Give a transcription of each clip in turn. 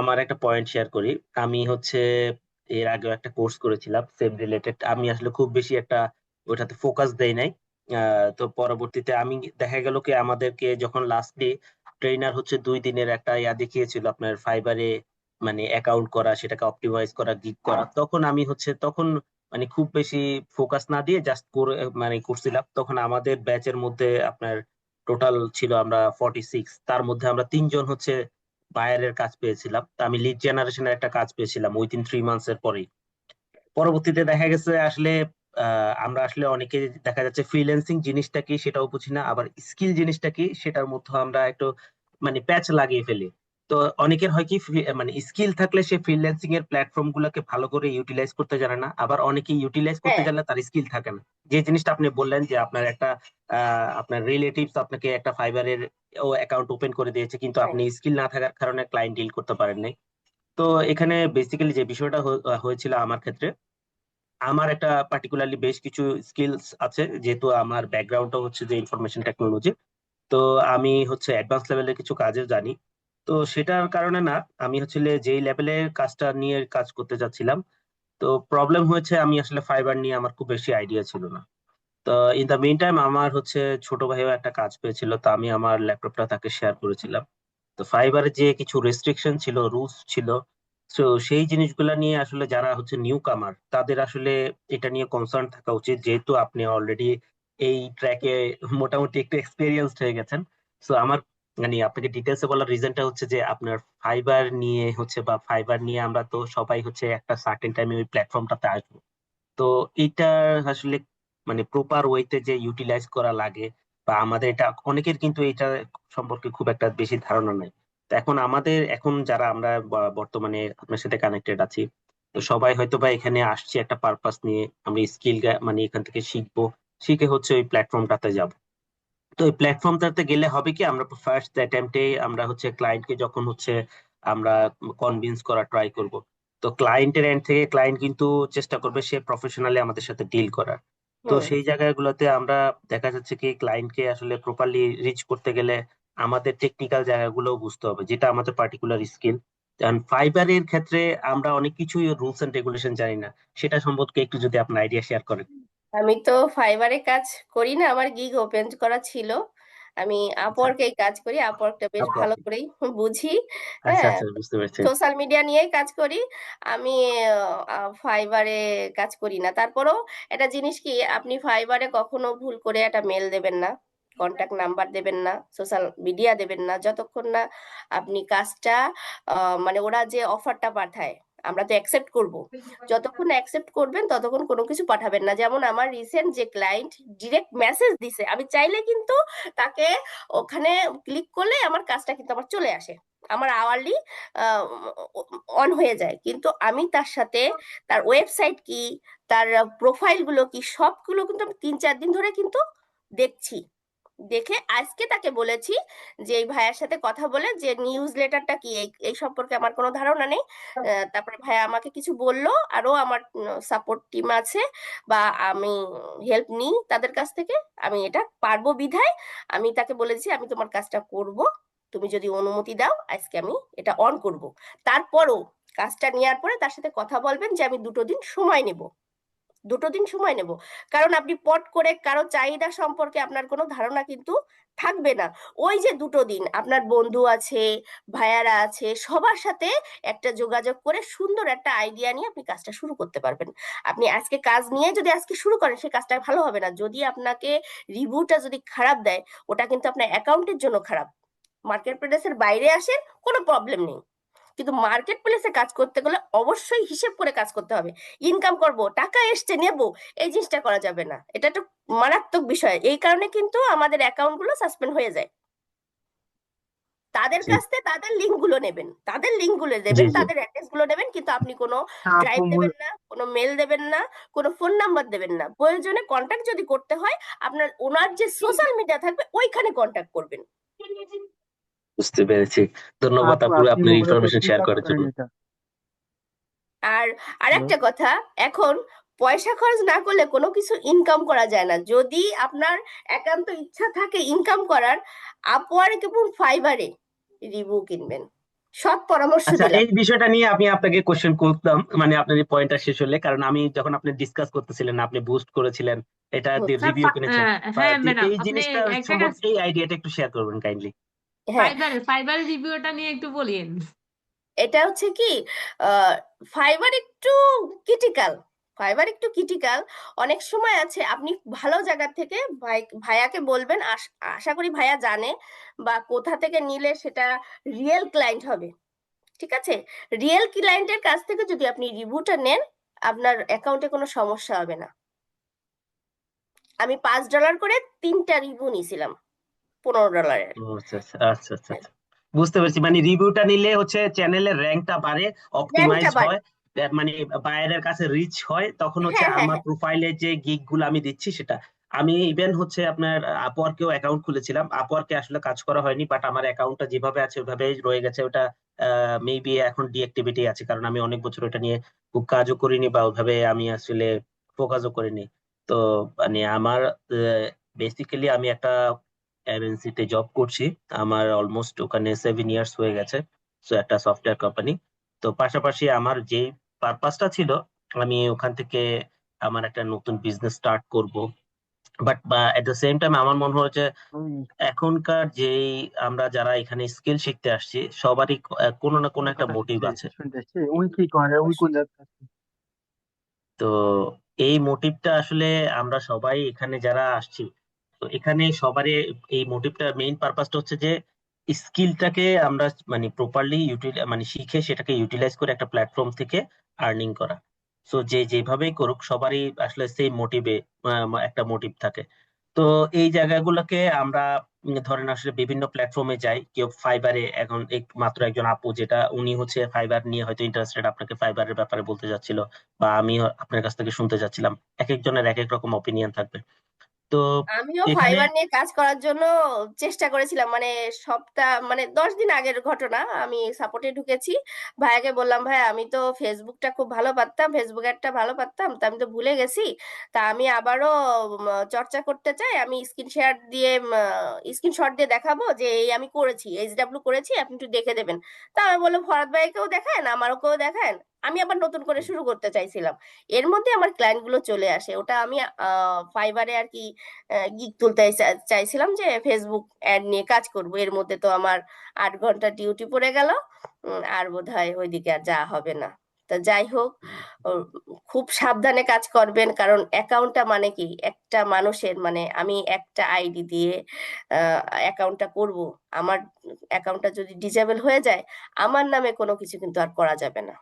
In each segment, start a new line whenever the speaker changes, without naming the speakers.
আমার একটা point share করি। আমি হচ্ছে এর আগেও একটা কোর্স করেছিলাম সেম রিলেটেড। আমি আসলে খুব বেশি একটা ওটাতে ফোকাস দেই নাই। তো পরবর্তীতে আমি দেখা গেল কি আমাদেরকে যখন লাস্টলি ট্রেনার হচ্ছে 2 দিনের একটা দেখিয়েছিল আপনার ফাইবারে মানে অ্যাকাউন্ট করা, সেটাকে অপটিমাইজ করা, গিগ করা, তখন আমি হচ্ছে তখন মানে খুব বেশি ফোকাস না দিয়ে জাস্ট করে মানে করছিলাম। তখন আমাদের ব্যাচের মধ্যে আপনার টোটাল ছিল আমরা 46, তার মধ্যে আমরা 3জন হচ্ছে বায়ারের কাজ পেয়েছিলাম। তো আমি লিড জেনারেশনের একটা কাজ পেয়েছিলাম উইথিন 3 মান্থস এর পরেই। পরবর্তীতে দেখা গেছে আসলে আমরা আসলে অনেকে দেখা যাচ্ছে ফ্রিল্যান্সিং জিনিসটা কি সেটাও বুঝি না, আবার স্কিল জিনিসটা কি সেটার মধ্যে আমরা একটু মানে প্যাচ লাগিয়ে ফেলি। তো অনেকের হয় কি মানে স্কিল থাকলে সে ফ্রিল্যান্সিং এর প্ল্যাটফর্ম গুলোকে ভালো করে ইউটিলাইজ করতে জানে না, আবার অনেকে ইউটিলাইজ করতে
হ্যাঁ,
জানলে তার স্কিল থাকে না। যে জিনিসটা আপনি বললেন যে আপনার একটা আপনার রিলেটিভস আপনাকে একটা ফাইবারের ও অ্যাকাউন্ট ওপেন করে দিয়েছে, কিন্তু আপনি
রাইট।
স্কিল না থাকার কারণে ক্লায়েন্ট ডিল করতে পারেন নাই। তো এখানে বেসিক্যালি যে বিষয়টা হয়েছিল আমার ক্ষেত্রে, আমার একটা পার্টিকুলারলি বেশ কিছু স্কিলস আছে, যেহেতু আমার ব্যাকগ্রাউন্ডটা হচ্ছে যে ইনফরমেশন টেকনোলজি। তো আমি হচ্ছে অ্যাডভান্স লেভেলের কিছু কাজে জানি। তো সেটার কারণে না আমি হচ্ছে যেই লেভেলের কাজটা নিয়ে কাজ করতে যাচ্ছিলাম, তো প্রবলেম হয়েছে আমি আসলে ফাইবার নিয়ে আমার খুব বেশি আইডিয়া ছিল না। তো ইন দা মিন টাইম আমার হচ্ছে ছোট ভাইও একটা কাজ পেয়েছিল, তো আমি আমার ল্যাপটপটা তাকে শেয়ার করেছিলাম। তো ফাইবারে যে কিছু রেস্ট্রিকশন ছিল, রুলস ছিল, তো সেই জিনিসগুলা নিয়ে আসলে যারা হচ্ছে নিউ কামার তাদের আসলে এটা নিয়ে কনসার্ন থাকা উচিত, যেহেতু আপনি অলরেডি এই ট্র্যাকে মোটামুটি একটু এক্সপেরিয়েন্সড হয়ে গেছেন। তো আমার মানে আপনাকে ডিটেলসে বলার রিজনটা হচ্ছে যে আপনার ফাইবার নিয়ে হচ্ছে বা ফাইবার নিয়ে আমরা তো সবাই হচ্ছে একটা সার্টেন টাইমে ওই প্ল্যাটফর্মটাতে আসবো। তো এটা আসলে মানে প্রপার ওয়েতে যে ইউটিলাইজ করা লাগে, বা আমাদের এটা অনেকের কিন্তু এটা সম্পর্কে খুব একটা বেশি ধারণা নাই। তো এখন আমাদের এখন যারা আমরা বর্তমানে আপনার সাথে কানেক্টেড আছি, তো সবাই হয়তো বা এখানে আসছে একটা পারপাস নিয়ে, আমরা স্কিল মানে এখান থেকে শিখবো, শিখে হচ্ছে ওই প্ল্যাটফর্মটাতে যাব। তো এই প্ল্যাটফর্মটাতে গেলে হবে কি আমরা ফার্স্ট অ্যাটেম্পটে আমরা হচ্ছে ক্লায়েন্টকে যখন হচ্ছে আমরা কনভিন্স করা ট্রাই করব, তো ক্লায়েন্টের এন্ড থেকে ক্লায়েন্ট কিন্তু চেষ্টা করবে সে প্রফেশনালি আমাদের সাথে ডিল করার। তো
হুম।
সেই জায়গাগুলোতে আমরা দেখা যাচ্ছে কি ক্লায়েন্টকে আসলে প্রপারলি রিচ করতে গেলে আমাদের টেকনিক্যাল জায়গাগুলো বুঝতে হবে, যেটা আমাদের পার্টিকুলার স্কিল। কারণ ফাইবারের ক্ষেত্রে আমরা অনেক কিছুই রুলস এন্ড রেগুলেশন জানি না, সেটা সম্পর্কে একটু যদি আপনার আইডিয়া শেয়ার করেন।
আমি তো ফাইবারে কাজ করি না, আমার গিগ ওপেন করা ছিল। আমি
আচ্ছা।
আপওয়ার্কে কাজ করি, আপওয়ার্কটা বেশ ভালো
আপওয়ার্ক।
করেই বুঝি।
আচ্ছা
হ্যাঁ,
আচ্ছা, বুঝতে পেরেছি।
সোশ্যাল মিডিয়া নিয়েই কাজ করি আমি। ফাইবারে কাজ করি না। তারপরেও একটা জিনিস কি, আপনি ফাইবারে কখনো ভুল করে একটা মেল দেবেন না, কন্ট্যাক্ট নাম্বার দেবেন না, সোশ্যাল মিডিয়া দেবেন না, যতক্ষণ না আপনি কাজটা মানে ওরা যে অফারটা পাঠায় আমরা তো অ্যাকসেপ্ট করব। যতক্ষণ অ্যাকসেপ্ট করবেন ততক্ষণ কোনো কিছু পাঠাবেন না। যেমন আমার রিসেন্ট যে ক্লায়েন্ট ডিরেক্ট মেসেজ দিছে, আমি চাইলে কিন্তু তাকে ওখানে ক্লিক করলে আমার কাজটা কিন্তু আমার চলে আসে, আমার আওয়ারলি অন হয়ে যায়, কিন্তু আমি তার সাথে তার ওয়েবসাইট কি, তার প্রোফাইল গুলো কি, সবগুলো কিন্তু আমি 3-4 দিন ধরে কিন্তু দেখছি। দেখে আজকে তাকে বলেছি যে এই ভাইয়ার সাথে কথা বলে যে নিউজ লেটারটা কি, এই সম্পর্কে আমার কোনো ধারণা নেই। তারপরে ভাইয়া আমাকে কিছু বললো, আরো আমার সাপোর্ট টিম আছে বা আমি হেল্প নিই তাদের কাছ থেকে। আমি এটা পারবো বিধায় আমি তাকে বলেছি আমি তোমার কাজটা করব, তুমি যদি অনুমতি দাও আজকে আমি এটা অন করব। তারপরও কাজটা নেওয়ার পরে তার সাথে কথা বলবেন যে আমি 2টো দিন সময় নেব, 2টো দিন সময় নেব। কারণ আপনি পট করে কারো চাহিদা সম্পর্কে আপনার কোনো ধারণা কিন্তু থাকবে না। ওই যে 2টো দিন আপনার বন্ধু আছে, ভাইয়ারা আছে, সবার সাথে একটা যোগাযোগ করে সুন্দর একটা আইডিয়া নিয়ে আপনি কাজটা শুরু করতে পারবেন। আপনি আজকে কাজ নিয়ে যদি আজকে শুরু করেন সেই কাজটা ভালো হবে না। যদি আপনাকে রিভিউটা যদি খারাপ দেয়, ওটা কিন্তু আপনার অ্যাকাউন্টের জন্য খারাপ। মার্কেট প্লেসের বাইরে আসেন, কোনো প্রবলেম নেই, কিন্তু মার্কেট প্লেসে কাজ করতে গেলে অবশ্যই হিসেব করে কাজ করতে হবে। ইনকাম করব, টাকা এসছে নেব, এই জিনিসটা করা যাবে না। এটা একটা মারাত্মক বিষয়, এই কারণে কিন্তু আমাদের অ্যাকাউন্ট গুলো সাসপেন্ড হয়ে যায়। তাদের
জি
কাছ থেকে তাদের লিঙ্ক গুলো নেবেন, তাদের লিঙ্ক গুলো
জি
দেবেন,
জি।
তাদের অ্যাড্রেস গুলো নেবেন, কিন্তু আপনি কোনো
আপু
ড্রাইভ দেবেন না, কোনো মেল দেবেন না, কোনো ফোন নাম্বার দেবেন না। প্রয়োজনে কন্ট্যাক্ট যদি করতে হয় আপনার ওনার যে সোশ্যাল মিডিয়া থাকবে ওইখানে কন্ট্যাক্ট করবেন।
বুঝতে পেরেছি। ধন্যবাদ
আপু
আপু
আপনি
আপনার
মূলত
ইনফরমেশন
কি
শেয়ার
কাজ
করার
করেন
জন্য।
এটা?
আর
হ্যালো।
আরেকটা কথা, এখন পয়সা খরচ না করলে কোনো কিছু ইনকাম করা যায় না। যদি আপনার একান্ত ইচ্ছা থাকে ইনকাম করার, আপওয়ার্ক এবং ফাইবারে রিভিউ কিনবেন, সৎ পরামর্শ
আচ্ছা,
দিলাম।
এই বিষয়টা নিয়ে আমি আপনাকে কোশ্চেন করতাম, মানে আপনার এই পয়েন্টটা শেষ হলে, কারণ আমি যখন আপনি ডিসকাস করতেছিলেন, আপনি বুস্ট করেছিলেন, এটা
বুঝছি।
রিভিউ কিনেছেন,
হ্যাঁ
যে
ম্যাডাম,
এই
আপনি
জিনিসটা
একটা কাজ,
সম্পর্কে এই আইডিয়াটা একটু শেয়ার করবেন কাইন্ডলি।
হ্যাঁ,
ফাইবারের রিভিউটা নিয়ে একটু বলিয়েন।
এটা হচ্ছে কি, ফাইবার একটু ক্রিটিক্যাল। ফাইবার একটু ক্রিটিক্যাল। অনেক সময় আছে আপনি ভালো জায়গা থেকে ভাইয়াকে বলবেন, আশা করি ভাইয়া জানে বা কোথা থেকে নিলে সেটা রিয়েল ক্লায়েন্ট হবে। ঠিক আছে, রিয়েল ক্লায়েন্টের কাছ থেকে যদি আপনি রিভিউটা নেন, আপনার অ্যাকাউন্টে কোনো সমস্যা হবে না। আমি $5 করে 3টা রিভিউ নিয়েছিলাম, $15।
ও আচ্ছা আচ্ছা আচ্ছা আচ্ছা আচ্ছা। বুঝতে পেরেছি, মানে রিভিউটা নিলে হচ্ছে চ্যানেলের র্যাঙ্কটা বাড়ে,
র্যাঙ্কটা
অপটিমাইজড
বাড়ে।
হয়, মানে বায়ারের কাছে রিচ হয়, তখন হচ্ছে
হ্যাঁ, হ্যাঁ,
আমার
হ্যাঁ।
প্রোফাইলে যে গিগ গুলো আমি দিচ্ছি সেটা। আমি ইভেন হচ্ছে আপনার আপওয়ার্কেও অ্যাকাউন্ট খুলেছিলাম, আপওয়ার্কে আসলে কাজ করা হয়নি, বাট আমার অ্যাকাউন্টটা যেভাবে আছে ওইভাবেই রয়ে গেছে। ওটা মেবি এখন ডিঅ্যাক্টিভিটি আছে, কারণ আমি অনেক বছর ওটা নিয়ে খুব কাজও করিনি বা ওইভাবে আমি আসলে ফোকাসও করিনি। তো মানে আমার বেসিক্যালি আমি একটা এমএনসি তে জব করছি, আমার অলমোস্ট ওখানে 7 ইয়ার্স হয়ে গেছে। তো একটা সফটওয়্যার কোম্পানি। তো পাশাপাশি আমার যে পারপাসটা ছিল, আমি ওখান থেকে আমার একটা নতুন বিজনেস স্টার্ট করব, বাট বা এট দ্য সেম টাইম আমার মনে হয় যে এখনকার যেই আমরা যারা এখানে স্কিল শিখতে আসছি, সবারই কোনো না কোনো একটা মোটিভ আছে। তো এই মোটিভটা আসলে আমরা সবাই এখানে যারা আসছি, তো এখানে সবারই এই মোটিভটা, মেইন পারপাসটা হচ্ছে যে স্কিলটাকে আমরা মানে প্রপারলি মানে শিখে সেটাকে ইউটিলাইজ করে একটা প্ল্যাটফর্ম থেকে আর্নিং করা। সো যে যেভাবেই করুক সবারই আসলে সেই মোটিভে একটা মোটিভ থাকে। তো এই জায়গাগুলোকে আমরা ধরেন আসলে বিভিন্ন প্ল্যাটফর্মে যাই, কেউ ফাইবারে, এখন মাত্র একজন আপু যেটা উনি হচ্ছে ফাইবার নিয়ে হয়তো ইন্টারেস্টেড, আপনাকে ফাইবারের ব্যাপারে বলতে যাচ্ছিল, বা আমি আপনার কাছ থেকে শুনতে যাচ্ছিলাম, এক একজনের এক এক রকম অপিনিয়ন থাকবে। তো
আমিও
এখানে
ফাইবার নিয়ে কাজ করার জন্য চেষ্টা করেছিলাম, মানে সপ্তাহ, মানে 10 দিন আগের ঘটনা। আমি সাপোর্টে ঢুকেছি, ভাইয়াকে বললাম, ভাই আমি তো ফেসবুকটা খুব ভালো পারতাম, ফেসবুক একটা ভালো পারতাম, তা আমি তো ভুলে গেছি। তা আমি আবারও চর্চা করতে চাই, আমি স্ক্রিনশট দিয়ে দেখাবো যে এই আমি করেছি, এইচডাব্লিউ করেছি, আপনি একটু দেখে দেবেন। তা আমি বললাম, ফরাদ ভাইকেও দেখান, আমারকেও দেখান। আমি আবার নতুন করে শুরু করতে চাইছিলাম। এর মধ্যে আমার ক্লায়েন্ট গুলো চলে আসে, ওটা আমি ফাইবারে আর কি গিগ তুলতে চাইছিলাম যে ফেসবুক অ্যাড নিয়ে কাজ করব। এর মধ্যে তো আমার 8 ঘন্টা ডিউটি পড়ে গেল। আর বোধহয় ওইদিকে আর যাওয়া হবে না। তা যাই হোক, ও, খুব সাবধানে কাজ করবেন, কারণ অ্যাকাউন্টটা মানে কি একটা মানুষের, মানে আমি একটা আইডি দিয়ে অ্যাকাউন্টটা করব। আমার অ্যাকাউন্টটা যদি ডিজেবল হয়ে যায়, আমার নামে কোনো কিছু কিন্তু আর করা যাবে না।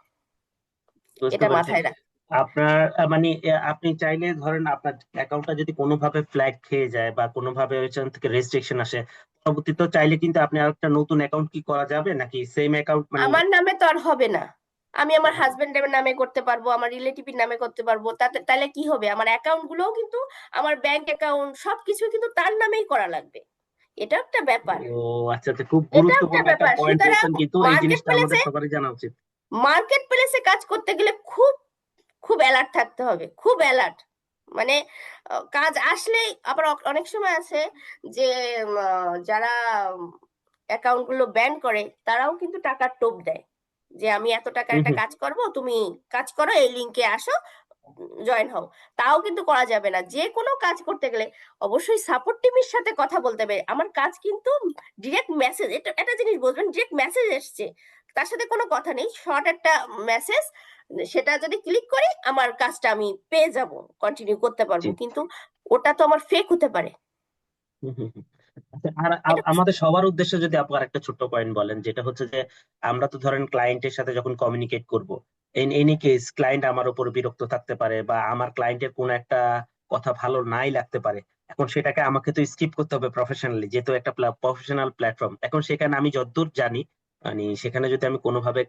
বুঝতে
এটা
পেরেছি।
মাথায় রাখ।
আপনার মানে আপনি চাইলে ধরেন আপনার অ্যাকাউন্টটা যদি কোনোভাবে ফ্ল্যাগ খেয়ে যায় বা কোনোভাবে ওইখান থেকে রেস্ট্রিকশন আসে, পরবর্তীতে চাইলে কিন্তু আপনি আরেকটা নতুন অ্যাকাউন্ট কি করা যাবে, নাকি সেম অ্যাকাউন্ট মানে?
আমার নামে তো আর হবে না। আমি আমার হাজবেন্ডের নামে করতে পারবো, আমার রিলেটিভের নামে করতে পারবো, তাতে তাহলে কি হবে, আমার অ্যাকাউন্ট গুলোও কিন্তু, আমার ব্যাংক অ্যাকাউন্ট সবকিছু কিন্তু তার নামেই করা লাগবে। এটা একটা ব্যাপার।
ও আচ্ছা আচ্ছা, খুব
এটা একটা
গুরুত্বপূর্ণ একটা
ব্যাপার,
পয়েন্ট
সুতরাং
বলছেন, কিন্তু এই
মার্কেট
জিনিসটা আমাদের
প্লেসে
সবারই জানা উচিত।
মার্কেট প্লেসে কাজ করতে গেলে খুব খুব অ্যালার্ট থাকতে হবে, খুব অ্যালার্ট। মানে কাজ আসলেই আবার অনেক সময় আছে যে যারা অ্যাকাউন্ট গুলো ব্যান করে, তারাও কিন্তু টাকার টোপ দেয় যে আমি এত টাকার
হম
একটা
হম।
কাজ করব, তুমি কাজ করো, এই লিংকে আসো, জয়েন হও। তাও কিন্তু করা যাবে না। যে কোনো কাজ করতে গেলে অবশ্যই সাপোর্ট টিমের সাথে কথা বলতে হবে। আমার কাজ কিন্তু ডিরেক্ট মেসেজ, এটা একটা জিনিস বুঝবেন, ডিরেক্ট মেসেজ এসছে, তার সাথে কোনো কথা নেই, শর্ট একটা মেসেজ, সেটা যদি ক্লিক করি আমার কাজটা আমি পেয়ে যাব, কন্টিনিউ করতে
জি।
পারবো, কিন্তু ওটা তো আমার ফেক হতে পারে।
হুম, হুম, হুম। আচ্ছা, আর
এটা
আমাদের সবার উদ্দেশ্যে যদি আপু আরেকটা ছোট্ট পয়েন্ট বলেন, যেটা হচ্ছে যে আমরা তো ধরেন ক্লায়েন্টের সাথে যখন কমিউনিকেট করব, ইন এনি কেস ক্লায়েন্ট আমার উপর বিরক্ত থাকতে পারে, বা আমার ক্লায়েন্টের কোনো একটা কথা ভালো নাই লাগতে পারে। এখন সেটাকে আমাকে তো স্কিপ করতে হবে প্রফেশনালি, যেহেতু একটা প্রফেশনাল প্ল্যাটফর্ম। এখন সেখানে আমি যতদূর জানি, মানে সেখানে যদি আমি কোনোভাবে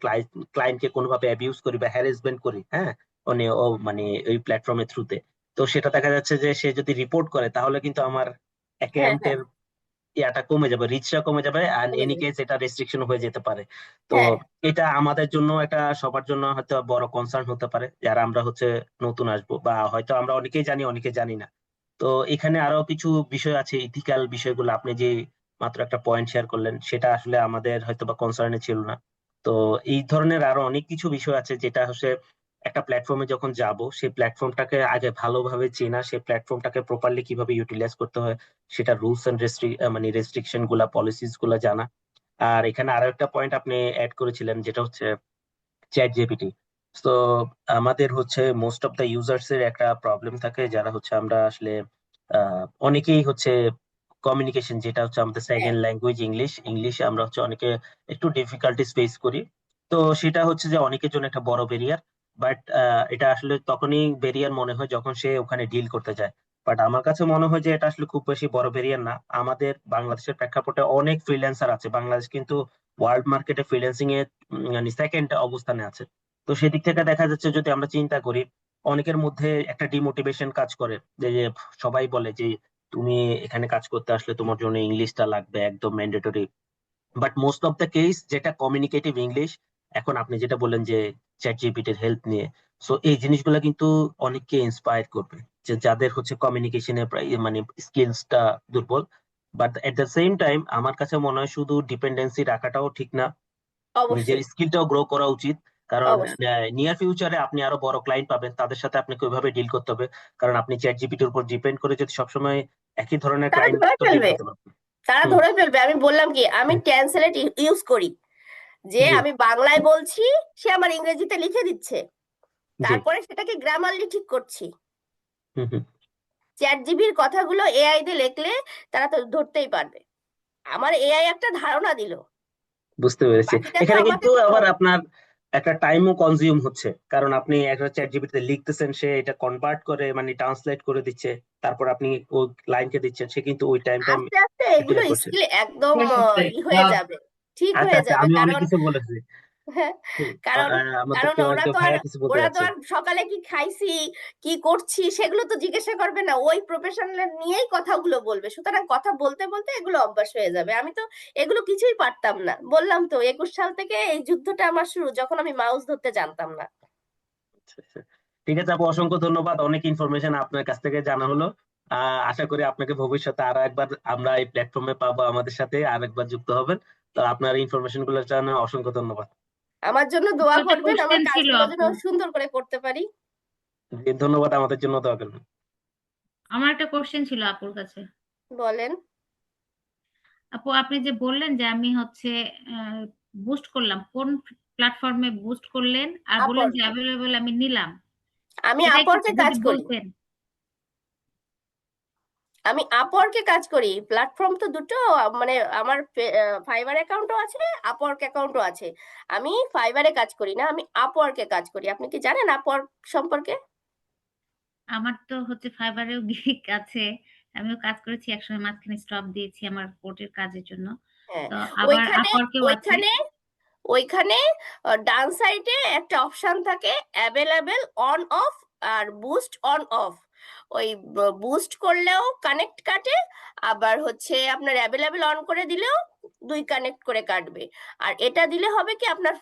ক্লায়েন্টকে কোনোভাবে অ্যাবিউজ করি বা হ্যারাসমেন্ট করি, হ্যাঁ, মানে মানে ওই প্ল্যাটফর্মের থ্রুতে, তো সেটা দেখা যাচ্ছে যে সে যদি রিপোর্ট করে তাহলে কিন্তু আমার
হ্যাঁ, হ্যাঁ,
অ্যাকাউন্টের ইয়াটা কমে যাবে, রিচটা কমে যাবে, আর
কমে
এনি
যাবে।
কেস এটা রেস্ট্রিকশন হয়ে যেতে পারে। তো
হ্যাঁ,
এটা আমাদের জন্য, এটা সবার জন্য হয়তো বড় কনসার্ন হতে পারে, যারা আমরা হচ্ছে নতুন আসবো, বা হয়তো আমরা অনেকেই জানি অনেকে জানি না। তো এখানে আরো কিছু বিষয় আছে, ইথিক্যাল বিষয়গুলো আপনি যে মাত্র একটা পয়েন্ট শেয়ার করলেন, সেটা আসলে আমাদের হয়তো বা কনসার্নে ছিল না। তো তো এই ধরনের আরো অনেক কিছু বিষয় আছে যেটা হচ্ছে একটা প্ল্যাটফর্মে যখন যাব সেই প্ল্যাটফর্মটাকে আগে ভালোভাবে চেনা, সেই প্ল্যাটফর্মটাকে প্রপারলি কিভাবে ইউটিলাইজ করতে হয়, সেটা রুলস এন্ড মানে রেস্ট্রিকশন গুলা, পলিসিস গুলা জানা। আর এখানে আরো একটা পয়েন্ট আপনি অ্যাড করেছিলেন যেটা হচ্ছে চ্যাট জিপিটি। তো আমাদের হচ্ছে মোস্ট অফ দা ইউজার্স এর একটা প্রবলেম থাকে, যারা হচ্ছে আমরা আসলে অনেকেই হচ্ছে কমিউনিকেশন যেটা হচ্ছে আমাদের
হ্যাঁ,
সেকেন্ড ল্যাঙ্গুয়েজ ইংলিশ, ইংলিশে আমরা হচ্ছে অনেকে একটু ডিফিকাল্টিস ফেস করি। তো সেটা হচ্ছে যে অনেকের জন্য একটা বড় ব্যারিয়ার। বাট এটা আসলে তখনই ব্যারিয়ার মনে হয় যখন সে ওখানে ডিল করতে যায়। বাট আমার কাছে মনে হয় যে এটা আসলে খুব বেশি বড় ব্যারিয়ার না। আমাদের বাংলাদেশের প্রেক্ষাপটে অনেক ফ্রিল্যান্সার আছে, বাংলাদেশ কিন্তু ওয়ার্ল্ড মার্কেটে ফ্রিল্যান্সিং এ মানে সেকেন্ড অবস্থানে আছে। তো সেদিক থেকে দেখা যাচ্ছে যদি আমরা চিন্তা করি, অনেকের মধ্যে একটা ডিমোটিভেশন কাজ করে, যে সবাই বলে যে তুমি এখানে কাজ করতে আসলে তোমার জন্য ইংলিশটা লাগবে একদম mandatory. But most of the case যেটা কমিউনিকেটিভ ইংলিশ, এখন আপনি যেটা বললেন যে চ্যাট জিপিটির হেল্প নিয়ে, সো এই জিনিসগুলো কিন্তু অনেককে ইন্সপায়ার করবে, যে যাদের হচ্ছে কমিউনিকেশনে মানে স্কিলসটা দুর্বল। But at the same time আমার কাছে মনে হয় শুধু ডিপেন্ডেন্সি রাখাটাও ঠিক না, নিজের
অবশ্যই,
স্কিলটাও গ্রো করা উচিত। কারণ
অবশ্যই।
নিয়ার ফিউচারে আপনি আরো বড় ক্লায়েন্ট পাবেন, তাদের সাথে আপনাকে ওইভাবে ডিল করতে হবে। কারণ আপনি চ্যাট জিপিটির উপর ডিপেন্ড করে যদি সবসময় একই ধরনের
তারা
ক্লায়েন্ট
ধরে
তো ডিল
ফেলবে,
করতে পারবেন।
তারা
হুম।
ধরে ফেলবে। আমি বললাম কি, আমি ট্রান্সলেট ইউজ করি, যে
জি।
আমি বাংলায় বলছি, সে আমার ইংরেজিতে লিখে দিচ্ছে,
জি।
তারপরে সেটাকে গ্রামারলি ঠিক করছি।
হুম হুম।
চ্যাট জিবির কথাগুলো এআই দিয়ে লিখলে তারা তো ধরতেই পারবে। আমার এআই একটা ধারণা দিল,
বুঝতে পেরেছি।
বাকিটা তো
এখানে
আমাকে
কিন্তু
তো।
আবার আপনার একটা টাইমও কনজিউম হচ্ছে, কারণ আপনি একটা চ্যাট জিপিটিতে লিখতেছেন, সে এটা কনভার্ট করে মানে ট্রান্সলেট করে দিচ্ছে, তারপর আপনি ওই লাইনকে দিচ্ছেন, সে কিন্তু ওই টাইমটা
আস্তে আস্তে এগুলো
ফিল করছে।
স্কিল একদম ই হয়ে যাবে, ঠিক
আচ্ছা
হয়ে
আচ্ছা,
যাবে।
আমি অনেক
কারণ
কিছু বলেছি।
হ্যাঁ,
হুম,
কারণ
আমাদের
কারণ
কেউ
ওরা
একজন
তো আর
ভাইয়া কিছু বলতে
ওরা তো
যাচ্ছে।
আর সকালে কি খাইছি, কি করছি, সেগুলো তো জিজ্ঞাসা করবে না, ওই প্রফেশনাল নিয়েই কথাগুলো বলবে। সুতরাং কথা বলতে বলতে এগুলো অভ্যাস হয়ে যাবে। আমি তো এগুলো কিছুই পারতাম না, বললাম তো 21 সাল থেকে এই যুদ্ধটা আমার শুরু, যখন আমি মাউস ধরতে জানতাম না।
আচ্ছা, আচ্ছা। ঠিক আছে আপু, অসংখ্য ধন্যবাদ, অনেক ইনফরমেশন আপনার কাছ থেকে জানা হলো। আশা করি আপনাকে ভবিষ্যতে আরো একবার আমরা এই প্ল্যাটফর্মে পাবো, আমাদের সাথে আর একবার যুক্ত হবেন। তো আপনার ইনফরমেশন গুলোর জন্য অসংখ্য ধন্যবাদ।
আমার জন্য
আপু
দোয়া
একটা
করবেন, আমার
কোশ্চেন ছিল
কাজগুলো যেন
আপু।
সুন্দর করে করতে পারি।
জি, ধন্যবাদ, আমাদের জন্য দোয়া করবেন।
আমার একটা কোশ্চেন ছিল আপুর কাছে।
বলেন।
আপু আপনি যে বললেন যে আমি হচ্ছে বুস্ট করলাম, কোন প্ল্যাটফর্মে বুস্ট করলেন, আর বললেন যে
আপওয়ার্কে,
অ্যাভেলেবল আমি নিলাম,
আমি
এটা একটু
আপওয়ার্কে কাজ
যদি
করি।
বলতেন।
আমি আপওয়ার্কে কাজ করি। প্ল্যাটফর্ম তো দুটো, মানে আমার ফাইবার অ্যাকাউন্টও আছে, আপওয়ার্ক অ্যাকাউন্টও আছে। আমি ফাইবারে কাজ করি না, আমি আপওয়ার্কে কাজ করি। আপনি কি জানেন আপওয়ার্ক সম্পর্কে?
আমার তো হচ্ছে ফাইবারেও গিগ আছে, আমিও কাজ করেছি একসময়, মাঝখানে স্টপ দিয়েছি আমার কোর্টের কাজের জন্য।
হ্যাঁ,
তো আবার
ওইখানে
আপওয়ার্কেও আছে।
ওইখানে ওইখানে ডান সাইডে একটা অপশন থাকে, অ্যাভেলেবেল অন অফ আর বুস্ট অন অফ। ওই বুস্ট করলেও কানেক্ট কাটে, আবার হচ্ছে আপনার অ্যাভেলেবেল অন করে দিলেও দুই কানেক্ট করে কাটবে। আর এটা দিলে হবে কি, আপনার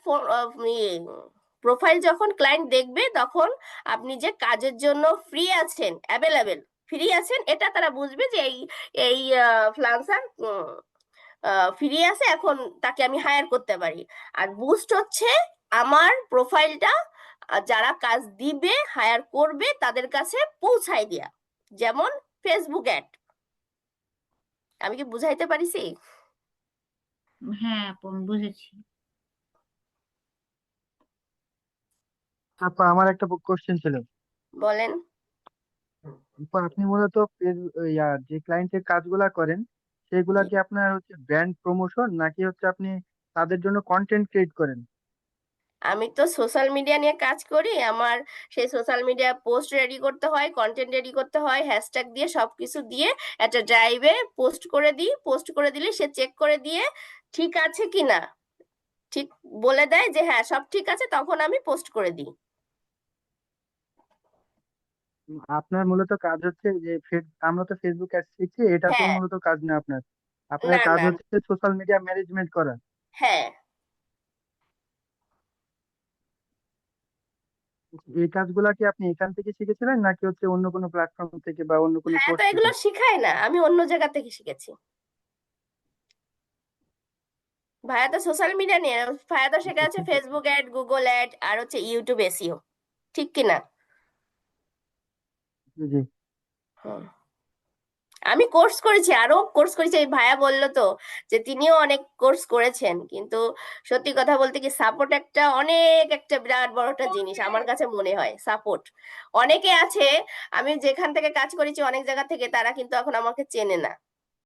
প্রোফাইল যখন ক্লায়েন্ট দেখবে, তখন আপনি যে কাজের জন্য ফ্রি আছেন, অ্যাভেলেবেল ফ্রি আছেন, এটা তারা বুঝবে যে এই এই ফ্রিল্যান্সার ফ্রি আছে, এখন তাকে আমি হায়ার করতে পারি। আর বুস্ট হচ্ছে আমার প্রোফাইলটা যারা কাজ দিবে, হায়ার করবে, তাদের কাছে পৌঁছায় দেয়া, যেমন ফেসবুক অ্যাড। আমি কি বুঝাইতে পারিছি?
হ্যাঁ আপু আমি বুঝেছি।
আপা আমার একটা কোশ্চেন ছিল।
বলেন।
আপা, আপনি মূলত যে ক্লায়েন্টের কাজগুলা করেন সেগুলা
জি,
কি আপনার হচ্ছে ব্র্যান্ড প্রমোশন, নাকি হচ্ছে আপনি তাদের জন্য কন্টেন্ট ক্রিয়েট করেন?
আমি তো সোশ্যাল মিডিয়া নিয়ে কাজ করি। আমার সেই সোশ্যাল মিডিয়া পোস্ট রেডি করতে হয়, কন্টেন্ট রেডি করতে হয়, হ্যাশট্যাগ দিয়ে সবকিছু দিয়ে একটা ড্রাইভে পোস্ট করে দিই। পোস্ট করে দিলে সে চেক করে দিয়ে ঠিক আছে কিনা, ঠিক বলে দেয় যে হ্যাঁ সব ঠিক আছে, তখন আমি পোস্ট করে দিই।
আপনার মূলত কাজ হচ্ছে যে আমরা তো ফেসবুক অ্যাড শিখছি, এটা তো
হ্যাঁ,
মূলত কাজ না আপনার। আপনার
না
কাজ
না,
হচ্ছে সোশ্যাল মিডিয়া ম্যানেজমেন্ট করা।
হ্যাঁ
এই কাজগুলা কি আপনি এখান থেকে শিখেছিলেন, নাকি হচ্ছে অন্য কোনো প্ল্যাটফর্ম থেকে বা অন্য কোনো
হ্যাঁ, তো
কোর্স থেকে?
এগুলো শিখায় না, আমি অন্য জায়গা থেকে শিখেছি। ভাইয়া তো সোশ্যাল মিডিয়া নিয়ে, ভাইয়া তো শেখা
আচ্ছা,
আছে
ঠিক আছে।
ফেসবুক অ্যাড, গুগল অ্যাড, আর হচ্ছে ইউটিউব এসইও, ঠিক কিনা?
জি জি।
হুম। আমি কোর্স করেছি, আরো কোর্স করেছি, এই ভাইয়া বললো তো যে তিনিও অনেক কোর্স করেছেন, কিন্তু সত্যি কথা বলতে কি সাপোর্ট একটা অনেক একটা বিরাট বড় একটা জিনিস আমার কাছে মনে হয়। সাপোর্ট অনেকে আছে, আমি যেখান থেকে কাজ করেছি অনেক জায়গা থেকে, তারা কিন্তু এখন আমাকে চেনে না।